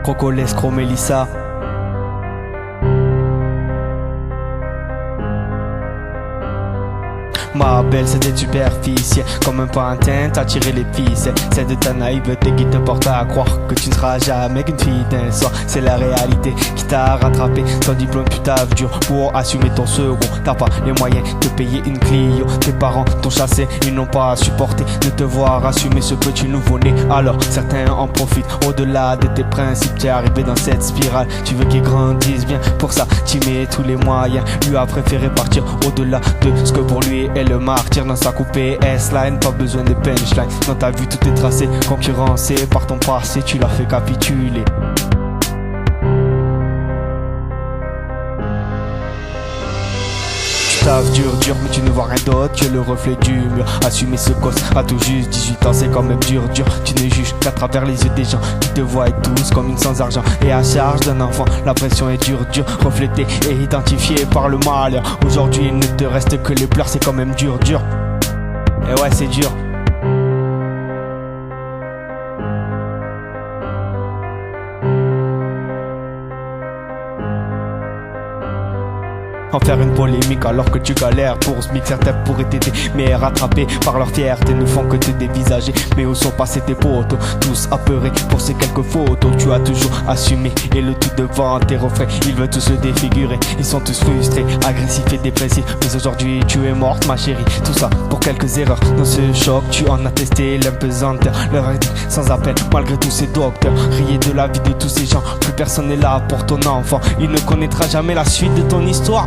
Croco, l'escroc, Mélissa. Ma belle, c'était superficiel, comme un pantin, t'as tiré les ficelles. C'est de ta naïveté qui te porte à croire que tu ne seras jamais qu'une fille d'un soir. C'est la réalité qui t'a rattrapé. Ton diplôme, tu taffes dur pour assumer ton second. T'as pas les moyens de payer une Clio. Tes parents t'ont chassé, ils n'ont pas supporté de te voir assumer ce petit nouveau-né. Alors certains en profitent, au-delà de tes principes. T'es arrivé dans cette spirale, tu veux qu'il grandisse bien. Pour ça, tu mets tous les moyens. Lui a préféré partir au-delà de ce que pour lui est le martyr dans sa coupée S-Line. Pas besoin de punchline, dans ta vue tout est tracé. Concurrencé par ton passé, tu l'as fait capituler. Tu taffes dur, mais tu ne vois rien d'autre que le reflet du mur. Assumer ce gosse à tout juste 18 ans, c'est quand même dur. Tu ne juges qu'à travers les yeux des gens qui te voient tous comme une sans argent. Et à charge d'un enfant, la pression est dure, reflétée et identifiée par le malheur. Aujourd'hui il ne te reste que les pleurs, c'est quand même dur. Et ouais, c'est dur. En faire une polémique alors que tu galères pour ce mix. Certains pourraient t'aider mais rattrapés par leur fierté ne font que te dévisager. Mais où sont passés tes potos, tous apeurés pour ces quelques photos. Tu as toujours assumé et le tout devant tes refrains. Ils veulent tous se défigurer, ils sont tous frustrés, agressifs et dépressifs. Mais aujourd'hui tu es morte ma chérie, tout ça pour quelques erreurs. Dans ce choc tu en as testé l'impesanteur. Leur est dit sans appel malgré tous ces docteurs. Riez de la vie de tous ces gens, plus personne n'est là pour ton enfant. Il ne connaîtra jamais la suite de ton histoire.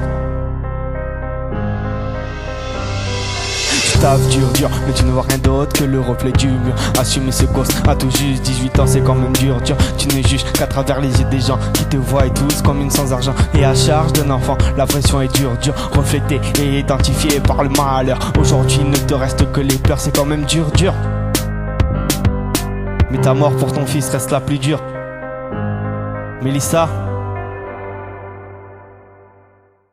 Tu taffes dur, mais tu ne vois rien d'autre que le reflet du mur. Assumer ce gosse à tout juste 18 ans, c'est quand même dur. Tu ne juges qu'à travers les yeux des gens qui te voient tous comme une sans argent. Et à charge d'un enfant, la pression est dure, reflétée et identifiée par le malheur. Aujourd'hui il ne te reste que les pleurs, c'est quand même dur. Mais ta mort pour ton fils reste la plus dure. Mélissa.